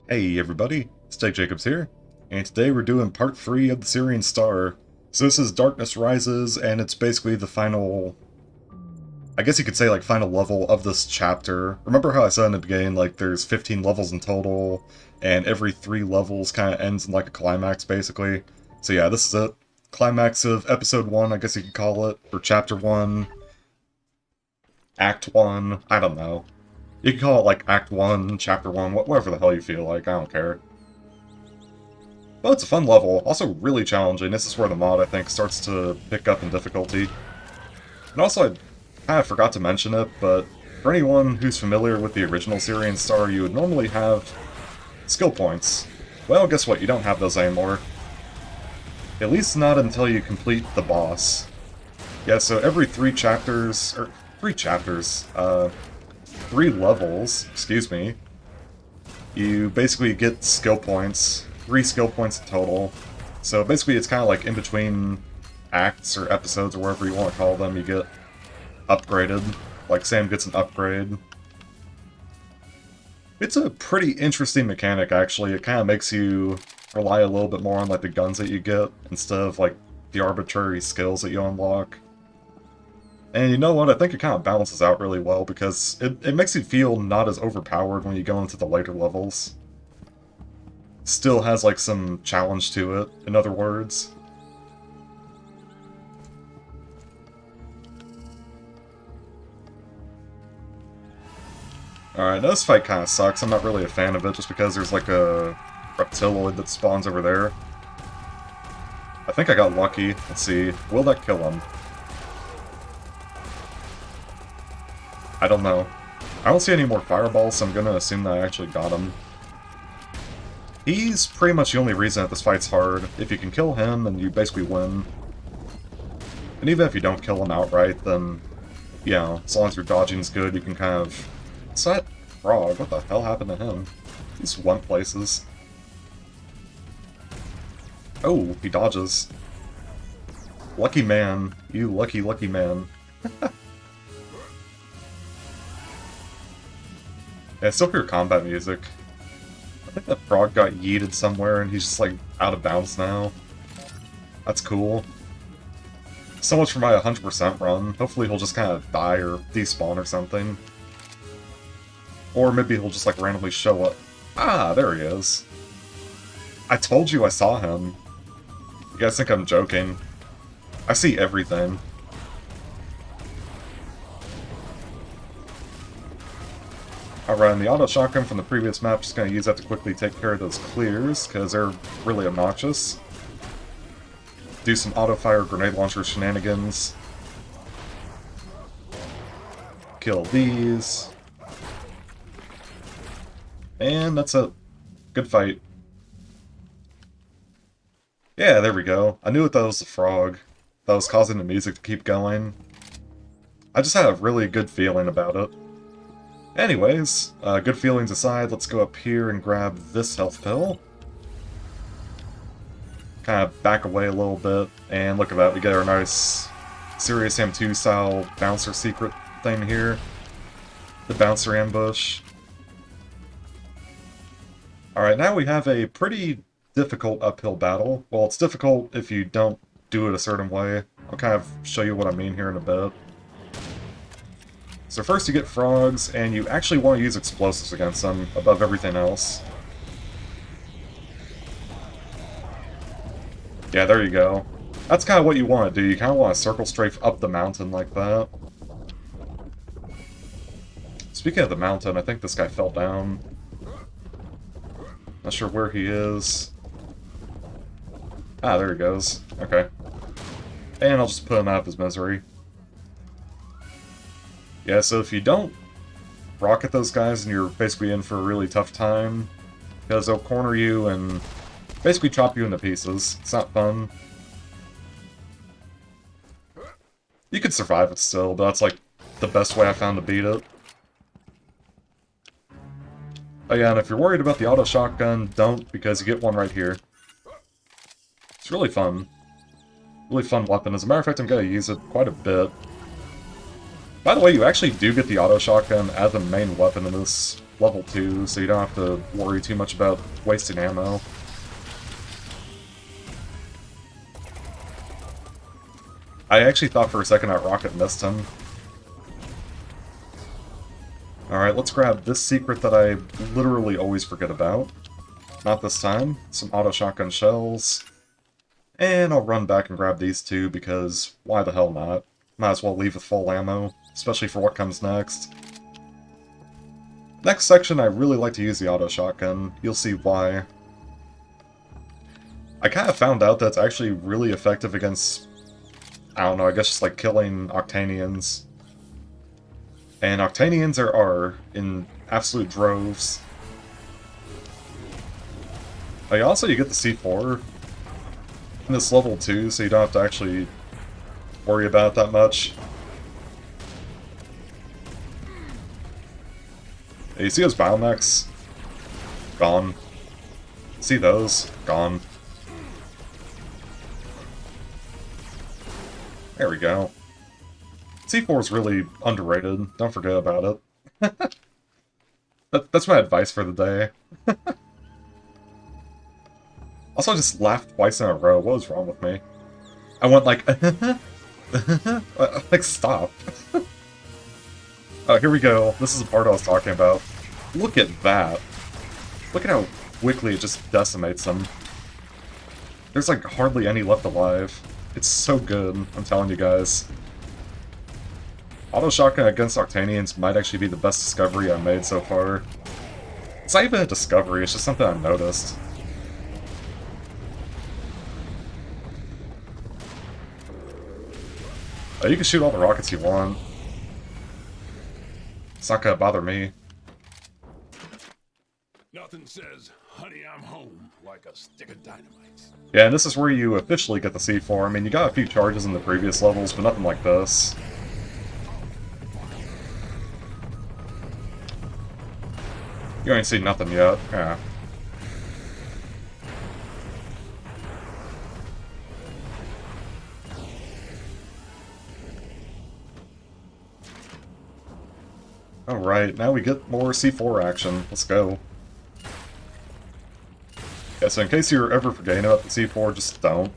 Hey everybody, Steak Jacobs here, and today we're doing part 3 of the Sirian Star. So this is Darkness Rises, and it's basically the final, I guess you could say like final level of this chapter. Remember how I said in the beginning, like there's 15 levels in total, and every 3 levels kind of ends in like a climax basically. So yeah, this is it. Climax of episode 1, I guess you could call it, or chapter 1, act 1, I don't know. You could call it like act 1, chapter 1, whatever the hell you feel like, I don't care. Well, it's a fun level, also really challenging. This is where the mod, I think, starts to pick up in difficulty. And also, I kind of forgot to mention it, but for anyone who's familiar with the original Sirian Star, you would normally have skill points. Well, guess what? You don't have those anymore. At least not until you complete the boss. Yeah, so every 3 chapters, or 3 levels, excuse me, you basically get skill points. 3 skill points total. So basically it's kind of like in between acts or episodes or whatever you want to call them, you get upgraded. Like Sam gets an upgrade. It's a pretty interesting mechanic actually. It kind of makes you rely a little bit more on like the guns that you get instead of like the arbitrary skills that you unlock. And you know what, I think it kind of balances out really well because it makes you feel not as overpowered when you go into the later levels. Still has like some challenge to it, in other words. Alright, now this fight kind of sucks. I'm not really a fan of it just because there's like a reptiloid that spawns over there. I think I got lucky. Let's see. Will that kill him? I don't know. I don't see any more fireballs, so I'm gonna assume that I actually got him. He's pretty much the only reason that this fight's hard. If you can kill him, then you basically win. And even if you don't kill him outright, then, you know, as long as your dodging's good, you can kind of... What's that frog? What the hell happened to him? He just went places. Oh, he dodges. Lucky man. You lucky, lucky man. Yeah, I still hear combat music. I think that frog got yeeted somewhere and he's just like out of bounds now. That's cool. So much for my 100% run. Hopefully he'll just kind of die or despawn or something. Or maybe he'll just like randomly show up. Ah, there he is. I told you I saw him. You guys think I'm joking? I see everything. Alright, and the auto shotgun from the previous map, just gonna use that to quickly take care of those clears, because they're really obnoxious. Do some auto-fire grenade launcher shenanigans. Kill these. And that's it. Good fight. Yeah, there we go. I knew that was the frog that was causing the music to keep going. I just had a really good feeling about it. Anyways, good feelings aside, let's go up here and grab this health pill. Kind of back away a little bit, and look at that, we get our nice Serious Sam 2 style bouncer secret thing here. The bouncer ambush. Alright, now we have a pretty difficult uphill battle. Well, it's difficult if you don't do it a certain way. I'll kind of show you what I mean here in a bit. So first you get frogs, and you actually want to use explosives against them above everything else. Yeah, there you go. That's kind of what you want to do. You kind of want to circle strafe up the mountain like that. Speaking of the mountain, I think this guy fell down. Not sure where he is. Ah, there he goes. Okay. And I'll just put him out of his misery. Yeah, so if you don't rocket those guys, then you're basically in for a really tough time. Because they'll corner you and basically chop you into pieces. It's not fun. You could survive it still, but that's like the best way I found to beat it. Oh yeah, and if you're worried about the auto shotgun, don't, because you get one right here. It's really fun. Really fun weapon. As a matter of fact, I'm going to use it quite a bit. By the way, you actually do get the auto shotgun as a main weapon in this level 2, so you don't have to worry too much about wasting ammo. I actually thought for a second that rocket missed him. Alright, let's grab this secret that I literally always forget about. Not this time. Some auto shotgun shells. And I'll run back and grab these two because why the hell not? Might as well leave with full ammo, especially for what comes next. Next section, I really like to use the auto shotgun. You'll see why. I kind of found out that it's actually really effective against, I don't know, I guess just like killing Octanians. And Octanians are in absolute droves. Also, you get the C4 in this level 2, so you don't have to actually worry about it that much. Hey, you see those biomechs? Gone. See those? Gone. There we go. C4 is really underrated. Don't forget about it. That's my advice for the day. Also, I just laughed twice in a row. What was wrong with me? I went like, like, stop. Oh, here we go. This is the part I was talking about. Look at that. Look at how quickly it just decimates them. There's like hardly any left alive. It's so good, I'm telling you guys. Auto shotgun against Octanians might actually be the best discovery I've made so far. It's not even a discovery, it's just something I noticed. You can shoot all the rockets you want. It's not gonna bother me. Nothing says, honey, I'm home, like a stick of dynamite. Yeah, and this is where you officially get the C4. I mean, you got a few charges in the previous levels, but nothing like this. You ain't seen nothing yet. Yeah. Alright, now we get more C4 action. Let's go. Yeah, so in case you're ever forgetting about the C4, just don't.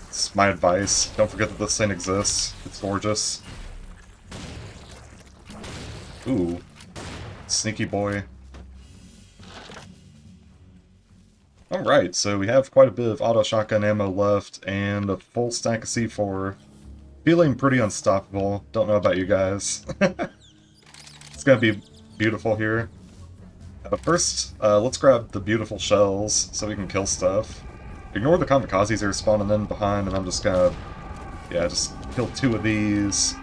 It's my advice. Don't forget that this thing exists. It's gorgeous. Ooh. Sneaky boy. Alright, so we have quite a bit of auto shotgun ammo left, and a full stack of C4. Feeling pretty unstoppable. Don't know about you guys. It's gonna be beautiful here. But first, let's grab the beautiful shells so we can kill stuff. Ignore the kamikazes that are spawning in behind, and I'm just gonna, yeah, just kill 2 of these.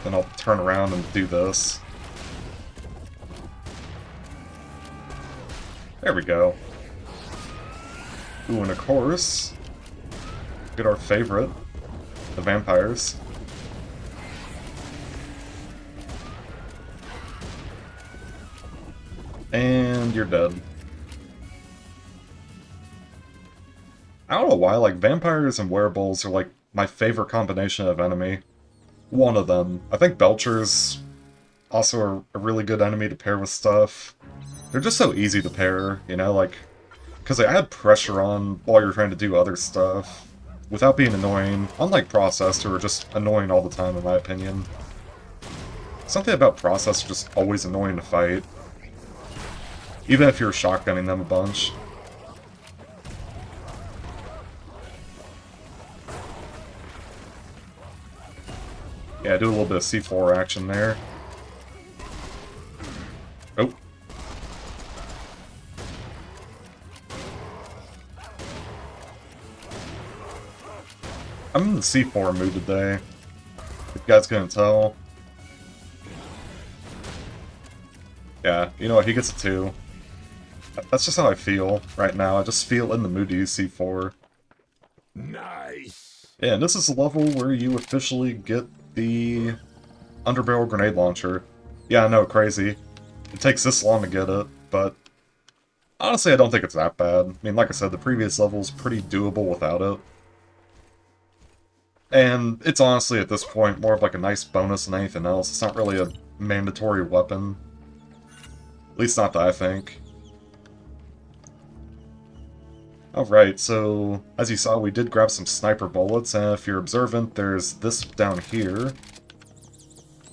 Then I'll turn around and do this. There we go. Ooh, and of course, get our favorite, the vampires. And you're dead. I don't know why, like, vampires and werebolves are, like, my favorite combination of enemy. One of them. I think Belchers also a really good enemy to pair with stuff. They're just so easy to pair, you know, like, because they add pressure on while you're trying to do other stuff, without being annoying, unlike Processed, who are just annoying all the time, in my opinion. Something about Processed are just always annoying to fight. Even if you're shotgunning them a bunch. Yeah, do a little bit of C4 action there. Oh. I'm in the C4 mood today. If you guys couldn't tell. Yeah, you know what, he gets a 2. That's just how I feel right now. I just feel in the mood to use C4. Nice! Yeah, and this is the level where you officially get the underbarrel grenade launcher. Yeah, I know, crazy. It takes this long to get it, but honestly I don't think it's that bad. I mean, like I said, the previous level's pretty doable without it. And it's honestly, at this point, more of like a nice bonus than anything else. It's not really a mandatory weapon. At least not that I think. Alright, so as you saw, we did grab some sniper bullets, and if you're observant, there's this down here,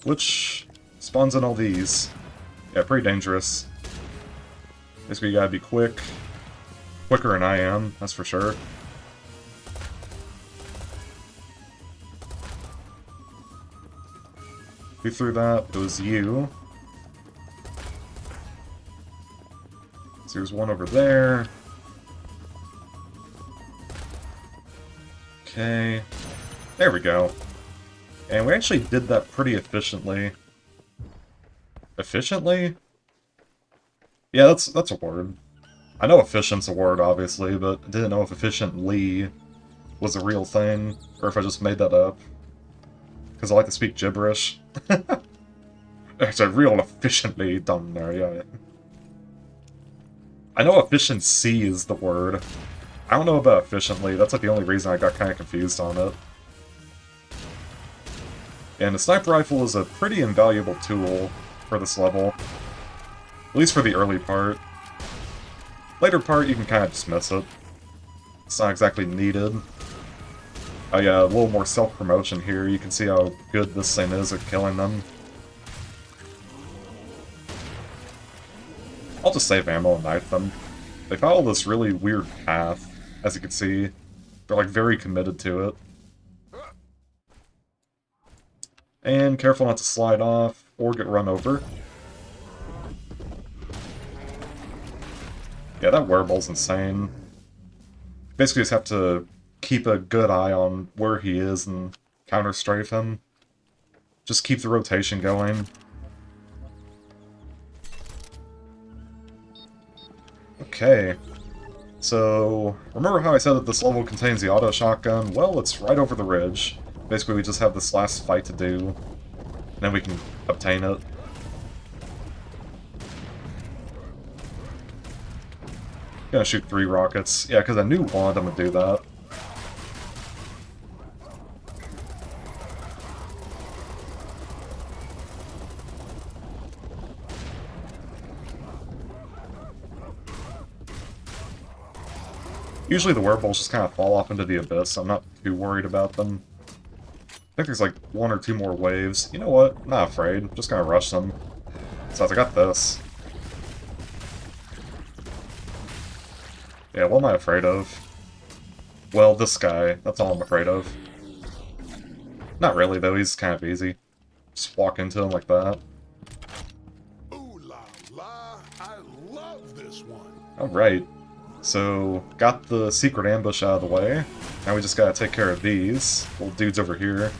which spawns in all these. Yeah, pretty dangerous. Basically, you gotta be quick. Quicker than I am, that's for sure. Who threw that? It was you. So there's one over there. Okay. There we go. And we actually did that pretty efficiently. Efficiently? Yeah, that's a word. I know efficient's a word, obviously, but I didn't know if efficiently was a real thing, or if I just made that up. Because I like to speak gibberish. It's a real efficiently done there, yeah. I know efficiency is the word. I don't know about efficiently, that's like the only reason I got kind of confused on it. And the sniper rifle is a pretty invaluable tool for this level. At least for the early part. Later part, you can kind of dismiss it. It's not exactly needed. Oh yeah, a little more self-promotion here. You can see how good this thing is at killing them. I'll just save ammo and knife them. They follow this really weird path, as you can see. They're like very committed to it. And careful not to slide off or get run over. Yeah, that wereball's insane. Basically just have to keep a good eye on where he is and counter-strafe him. Just keep the rotation going. Okay. So, remember how I said that this level contains the auto shotgun? Well, it's right over the ridge. Basically, we just have this last fight to do, and then we can obtain it. Gonna shoot 3 rockets. Yeah, because I knew one of them would do that. Usually the wereballs just kind of fall off into the abyss, so I'm not too worried about them. I think there's like 1 or 2 more waves. You know what? I'm not afraid. I'm just gonna rush them. Besides, I got this. Yeah, what am I afraid of? Well, this guy. That's all I'm afraid of. Not really, though. He's kind of easy. Just walk into him like that. Ooh la la, I love this one. Alright. So, got the secret ambush out of the way. Now we just gotta take care of these little dudes over here.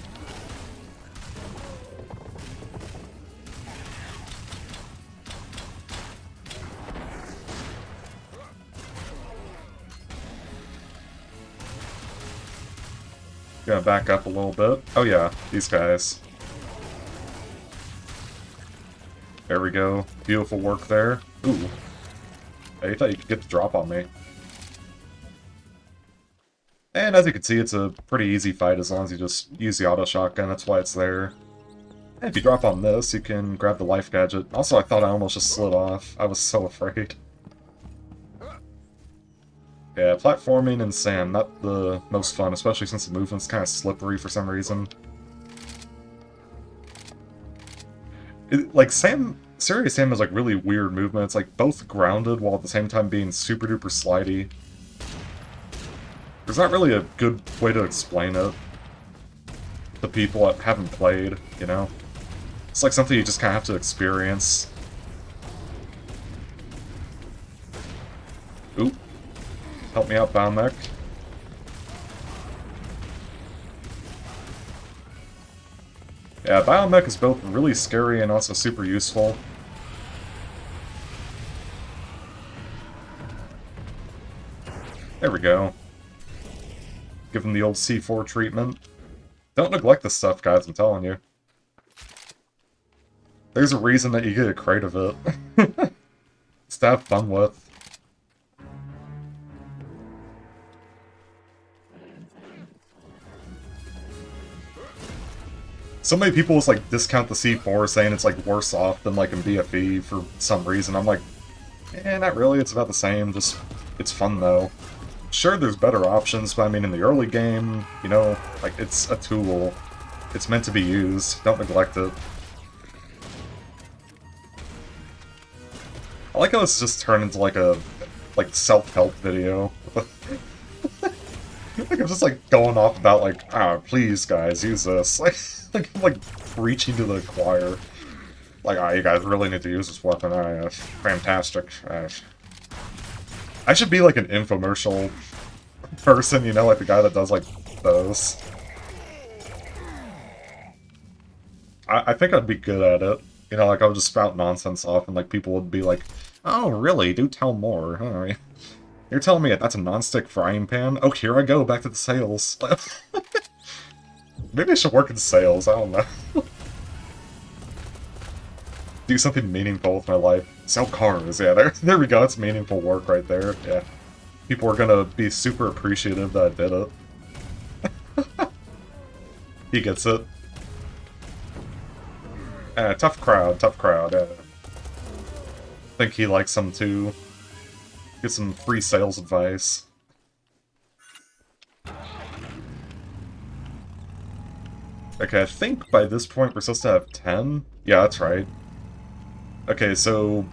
Gonna back up a little bit. Oh yeah, these guys. There we go. Beautiful work there. Ooh. Hey, you thought you could get the drop on me. And as you can see, it's a pretty easy fight as long as you just use the auto shotgun. That's why it's there. And if you drop on this, you can grab the life gadget. Also, I thought I almost just slid off. I was so afraid. Yeah, platforming in sand, not the most fun, especially since the movement's kind of slippery for some reason. Like, Serious Sam has like really weird movement. It's like both grounded while at the same time being super duper slidey. There's not really a good way to explain it to people that haven't played, you know? It's like something you just kind of have to experience. Oop. Help me out, Boundmech. Yeah, Biomech is both really scary and also super useful. There we go. Give him the old C4 treatment. Don't neglect this stuff, guys, I'm telling you. There's a reason that you get a crate of it. It's to have fun with. So many people just like discount the C4, saying it's like worse off than like in BFE for some reason. I'm like, not really, it's about the same, just, it's fun though. Sure, there's better options, but I mean in the early game, you know, like it's a tool. It's meant to be used, don't neglect it. I like how it's just turned into like a self-help video. Like I'm just like going off about like, please guys, use this. I'm like preaching to the choir. Like, you guys really need to use this weapon. Fantastic. I should be like an infomercial person, you know, like the guy that does like those. I think I'd be good at it. You know, like I would just spout nonsense off and like people would be like, oh really, do tell more. Alright. You're telling me that's a non-stick frying pan? Oh, here I go, back to the sales. Maybe I should work in sales, I don't know. Do something meaningful with my life. Sell cars, yeah, there we go, it's meaningful work right there, yeah. People are gonna be super appreciative that I did it. He gets it. Tough crowd, I think he likes them too. Get some free sales advice. Okay, I think by this point we're supposed to have 10? Yeah, that's right. Okay, so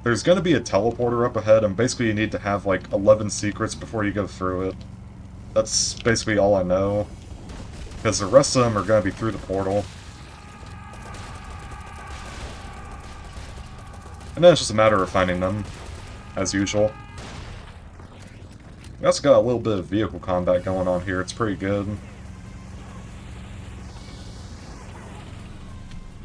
there's gonna be a teleporter up ahead, and basically you need to have like 11 secrets before you go through it. That's basically all I know. Because the rest of them are gonna be through the portal. And then it's just a matter of finding them, as usual. We also got a little bit of vehicle combat going on here, it's pretty good.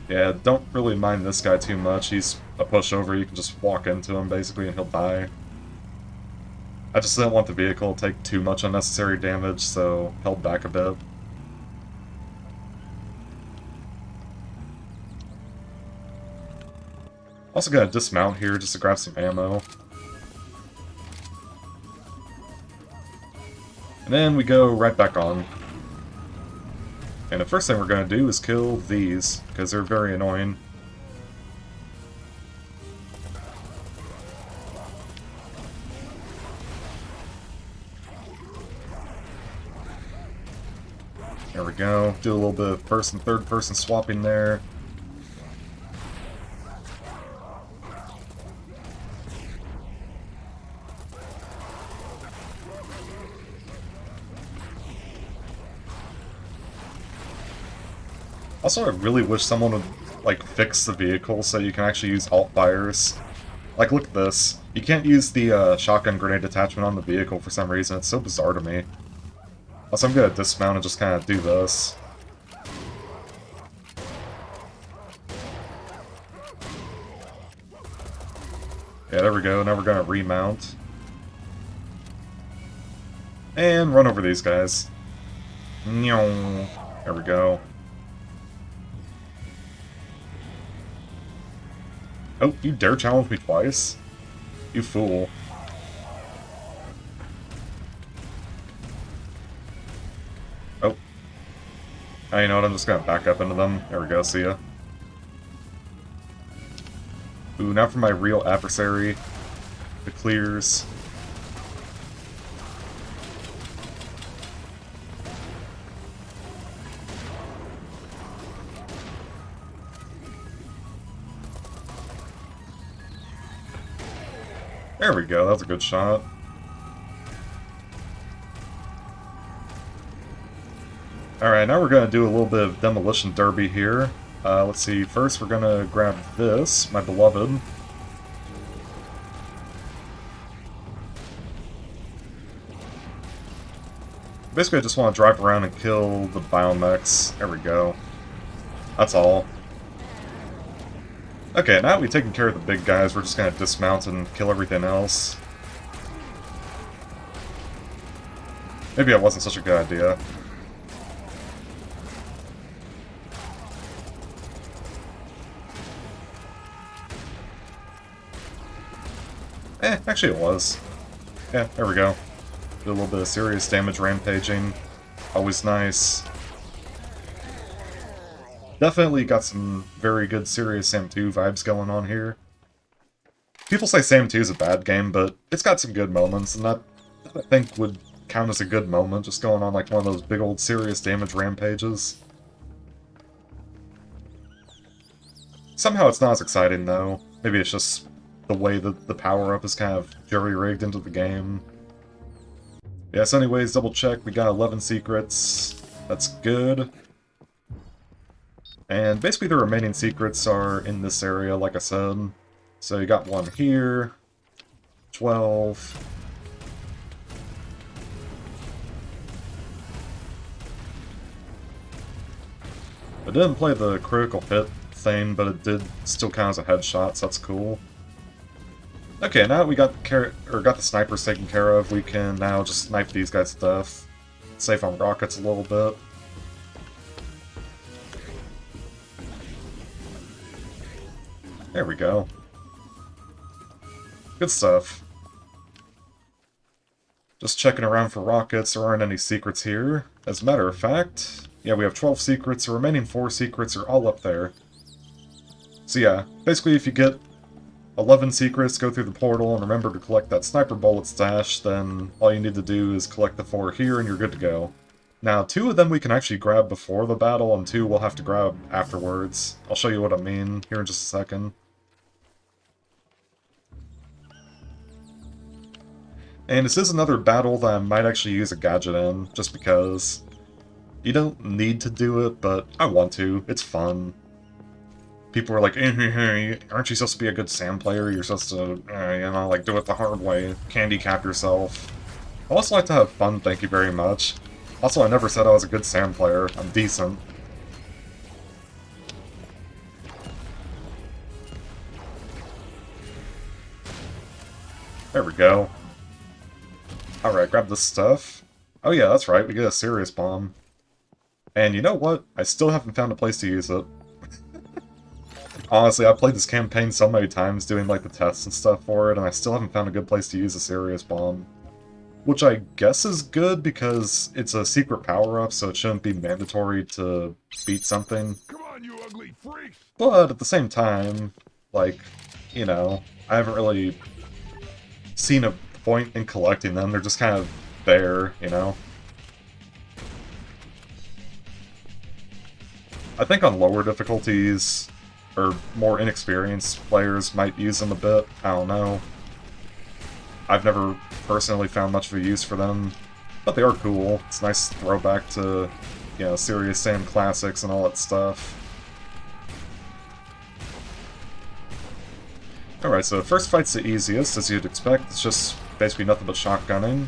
Yeah, don't really mind this guy too much, he's a pushover, you can just walk into him basically and he'll die. I just didn't want the vehicle to take too much unnecessary damage, so held back a bit. Also gonna dismount here just to grab some ammo. And then we go right back on. And the first thing we're gonna do is kill these, because they're very annoying. There we go. Do a little bit of first and third person swapping there. Also, I really wish someone would, like, fix the vehicle so you can actually use alt fires. Like, look at this. You can't use the shotgun grenade attachment on the vehicle for some reason. It's so bizarre to me. Also, I'm gonna dismount and just kind of do this. Yeah, there we go. Now we're gonna remount. And run over these guys. There we go. Oh, you dare challenge me twice? You fool. Oh. You know what, I'm just gonna back up into them. There we go, see ya. Ooh, now for my real adversary. The clears. There we go, that was a good shot. Alright, now we're going to do a little bit of demolition derby here. Let's see, first we're going to grab this, my beloved. Basically I just want to drive around and kill the biomechs. There we go. That's all. Okay, now that we've taken care of the big guys, we're just gonna dismount and kill everything else. Maybe that wasn't such a good idea. Actually it was. Yeah, there we go. Do a little bit of serious damage rampaging. Always nice. Definitely got some very good Serious Sam 2 vibes going on here. People say Sam 2 is a bad game, but it's got some good moments, and that I think would count as a good moment, just going on like one of those big old serious damage rampages. Somehow it's not as exciting, though. Maybe it's just the way that the power-up is kind of jury-rigged into the game. Yeah, so anyways, double check, we got 11 secrets. That's good. And basically the remaining secrets are in this area, like I said. So you got one here, 12. I didn't play the critical hit thing, but it did still count as a headshot, so that's cool. Okay, now that we got the snipers taken care of, we can now just snipe these guys to death. Save on rockets a little bit. There we go. Good stuff. Just checking around for rockets, there aren't any secrets here. As a matter of fact, yeah, we have 12 secrets, the remaining 4 secrets are all up there. So yeah, basically if you get 11 secrets, go through the portal, and remember to collect that sniper bullet stash, then all you need to do is collect the 4 here and you're good to go. Now, 2 of them we can actually grab before the battle, and 2 we'll have to grab afterwards. I'll show you what I mean here in just a second. And this is another battle that I might actually use a gadget in, just because. You don't need to do it, but I want to. It's fun. People are like, aren't you supposed to be a good Sam player? You're supposed to, you know, like, do it the hard way. Candy cap yourself. I also like to have fun, thank you very much. Also, I never said I was a good Sam player. I'm decent. There we go. Alright, grab this stuff. Oh yeah, that's right, we get a serious bomb. And you know what? I still haven't found a place to use it. Honestly, I've played this campaign so many times doing like the tests and stuff for it, and I still haven't found a good place to use a serious bomb. Which I guess is good because it's a secret power-up, so it shouldn't be mandatory to beat something. Come on, you ugly freak! But at the same time, like, you know, I haven't really seen a point in collecting them. They're just kind of there, you know? I think on lower difficulties, or more inexperienced players might use them a bit. I don't know. I've never personally found much of a use for them, but they are cool. It's a nice throwback to, you know, Serious Sam classics and all that stuff. Alright, so the first fight's the easiest, as you'd expect. It's just basically nothing but shotgunning.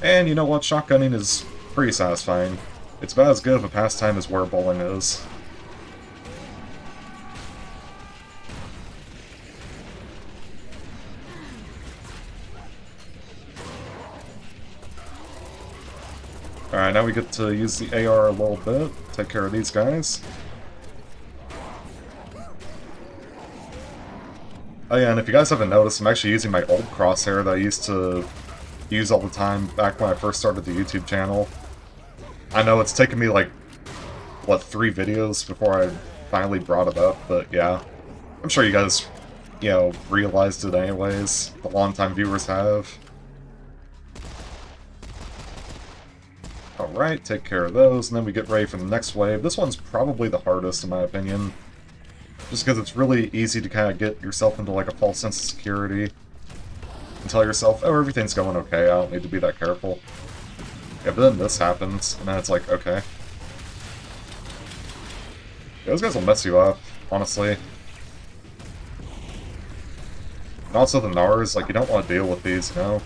And you know what? Shotgunning is pretty satisfying. It's about as good of a pastime as where bowling is. Alright, now we get to use the AR a little bit, take care of these guys. Oh yeah, and if you guys haven't noticed, I'm actually using my old crosshair that I used to use all the time back when I first started the YouTube channel. I know it's taken me like, what, 3 videos before I finally brought it up, but yeah. I'm sure you guys, you know, realized it anyways. The longtime viewers have. Alright, take care of those, and then we get ready for the next wave. This one's probably the hardest, in my opinion. Just because it's really easy to kind of get yourself into like a false sense of security. And tell yourself, oh, everything's going okay, I don't need to be that careful. Yeah, but then this happens, and then it's like, okay. Yeah, those guys will mess you up, honestly. And also the Nars, like, you don't want to deal with these, you know?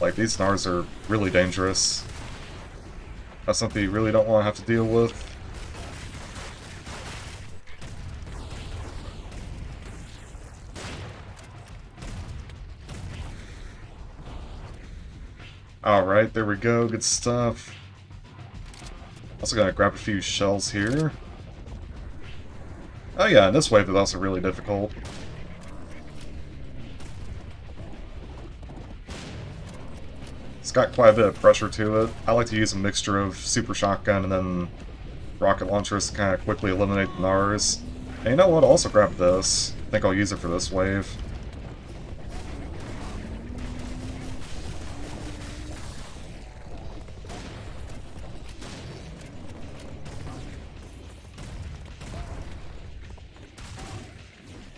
Like, these Nars are really dangerous. That's something you really don't want to have to deal with. Alright, there we go, good stuff. Also gotta grab a few shells here. Oh yeah, and this wave is also really difficult. It's got quite a bit of pressure to it. I like to use a mixture of super shotgun and then rocket launchers to kind of quickly eliminate the Nars. And you know what? I'll also grab this. I think I'll use it for this wave.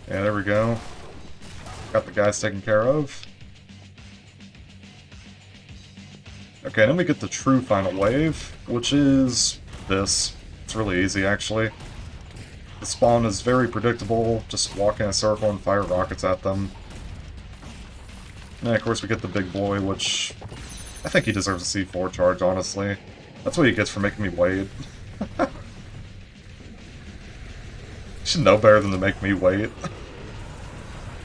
Yeah, there we go. Got the guys taken care of. Okay, then we get the true final wave, which is this. It's really easy, actually. The spawn is very predictable. Just walk in a circle and fire rockets at them. And of course we get the big boy, which I think he deserves a C4 charge, honestly. That's what he gets for making me wait. You should know better than to make me wait.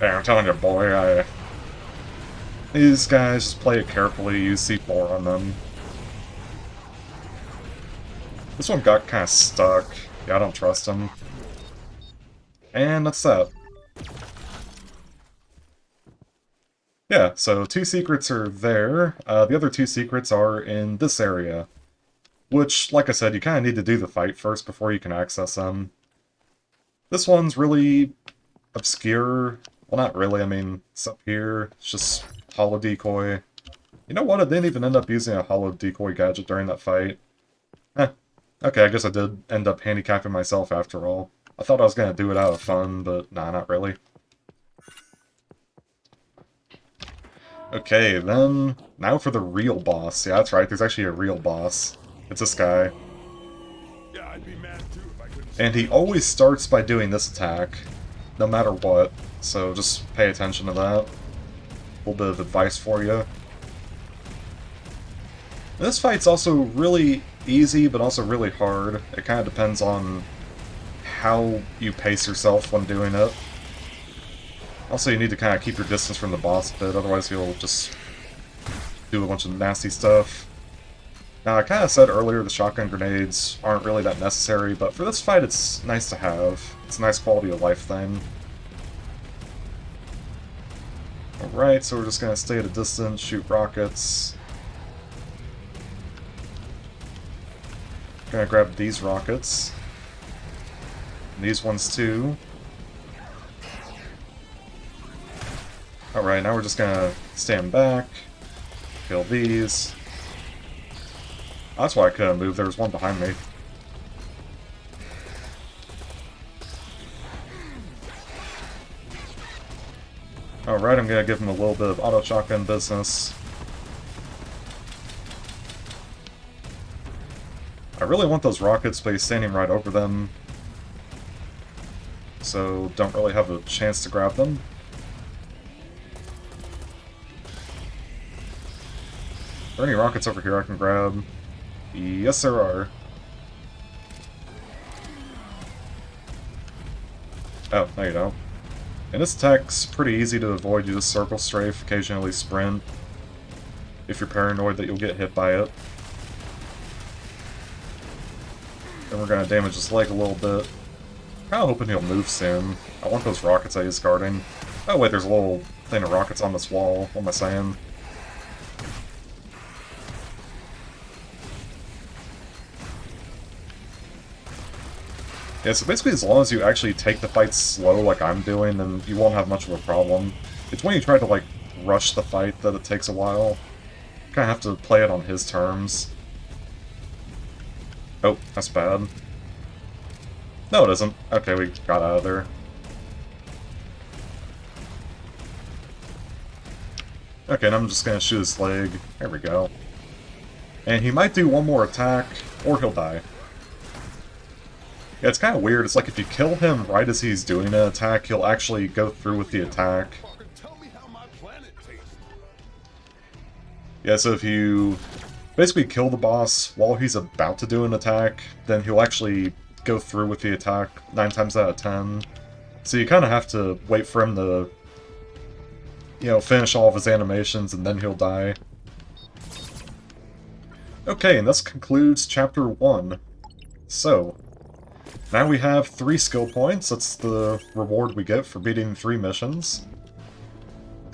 Yeah, I'm telling you, boy, these guys just play it carefully, use C4 on them. This one got kind of stuck. Yeah, I don't trust him. And that's that. Yeah, so 2 secrets are there. The other 2 secrets are in this area. Which, like I said, you kind of need to do the fight first before you can access them. This one's really obscure. Well, not really, I mean, it's up here. It's just holo decoy. You know what? I didn't even end up using a holo decoy gadget during that fight. Okay, I guess I did end up handicapping myself after all. I thought I was going to do it out of fun, but nah, not really. Okay, then, now for the real boss. Yeah, that's right, there's actually a real boss. It's this guy. Yeah, I'd be mad too if I couldn't. And he always starts by doing this attack, no matter what, so just pay attention to that. A little bit of advice for you. This fight's also really easy, but also really hard. It kind of depends on how you pace yourself when doing it. Also, you need to kind of keep your distance from the boss a bit, otherwise he'll just do a bunch of nasty stuff. Now, I kind of said earlier the shotgun grenades aren't really that necessary, but for this fight it's nice to have. It's a nice quality of life thing. Alright, so we're just going to stay at a distance, shoot rockets. Gonna grab these rockets. And these ones too. Alright, now we're just gonna stand back. Kill these. Oh, that's why I couldn't move, there was one behind me. Alright, I'm gonna give him a little bit of auto shotgun business. I really want those rockets, but he's standing right over them. So, don't really have a chance to grab them. Are there any rockets over here I can grab? Yes, there are. Oh, no you don't. And this attack's pretty easy to avoid. You just circle strafe, occasionally sprint. If you're paranoid that you'll get hit by it. Then we're gonna damage his leg a little bit. Kinda hoping he'll move soon. I want those rockets I used guarding. Oh wait, there's a little thing of rockets on this wall. What am I saying? Yeah, so basically as long as you actually take the fight slow like I'm doing, then you won't have much of a problem. It's when you try to, like, rush the fight that it takes a while. You kinda have to play it on his terms. Oh, that's bad. No, it isn't. Okay, we got out of there. Okay, and I'm just gonna shoot his leg. There we go. And he might do one more attack, or he'll die. Yeah, it's kind of weird. It's like if you kill him right as he's doing an attack, he'll actually go through with the attack. Tell me how my planet tastes. Yeah, so if you basically kill the boss while he's about to do an attack, then he'll actually go through with the attack 9 times out of 10. So you kind of have to wait for him to, you know, finish all of his animations and then he'll die. Okay, and this concludes Chapter 1. So, now we have 3 skill points. That's the reward we get for beating 3 missions.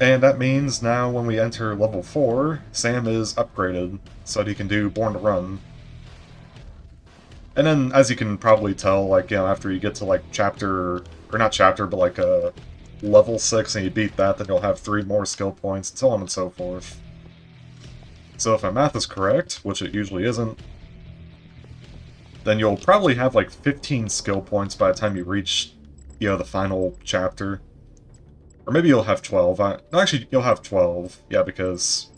And that means now when we enter level 4, Sam is upgraded so that he can do Born to Run. And then, as you can probably tell, like, you know, after you get to, like, chapter... Or not chapter, but, like, level 6 and you beat that, then you'll have 3 more skill points, and so on and so forth. So if my math is correct, which it usually isn't, then you'll probably have, like, 15 skill points by the time you reach, you know, the final chapter. Or maybe you'll have 12. No, actually, you'll have 12. Yeah, because...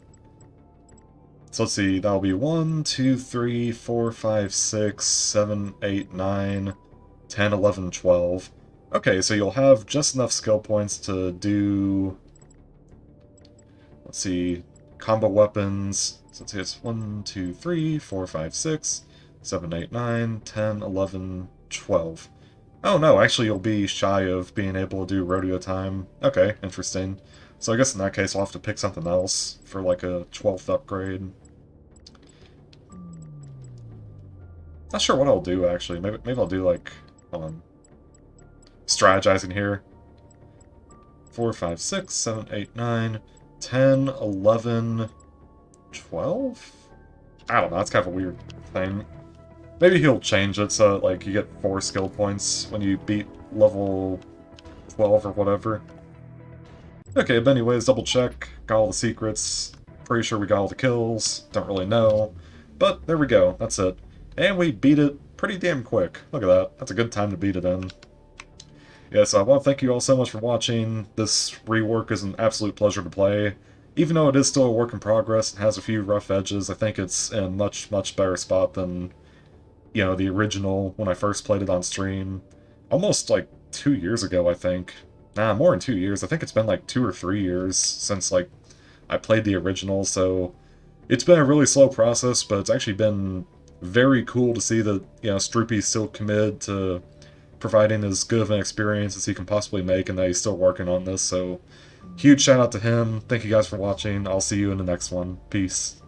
So let's see, that'll be 1, 2, 3, 4, 5, 6, 7, 8, 9, 10, 11, 12. Okay, so you'll have just enough skill points to do... Let's see, combo weapons. So let's see, it's 1, 2, 3, 4, 5, 6, 7, 8, 9, 10, 11, 12. Oh no, actually you'll be shy of being able to do rodeo time. Okay, interesting. So I guess in that case I'll have to pick something else for like a 12th upgrade. Not sure what I'll do actually. Maybe I'll do like, hold on, strategizing here. 4, 5, 6, 7, 8, 9, 10, 11, 12? I don't know, that's kind of a weird thing. Maybe he'll change it so like you get 4 skill points when you beat level 12 or whatever. Okay, but anyways, double check. Got all the secrets. Pretty sure we got all the kills. Don't really know. But there we go. That's it. And we beat it pretty damn quick. Look at that. That's a good time to beat it in. Yeah, so I want to thank you all so much for watching. This rework is an absolute pleasure to play. Even though it is still a work in progress and has a few rough edges, I think it's in a much, much better spot than, you know, the original when I first played it on stream. Almost like 2 years ago, I think. Nah, more than 2 years. I think it's been like 2 or 3 years since, like, I played the original, so it's been a really slow process, but it's actually been very cool to see that, you know, Stroopy's still committed to providing as good of an experience as he can possibly make, and that he's still working on this, so huge shout out to him. Thank you guys for watching. I'll see you in the next one. Peace.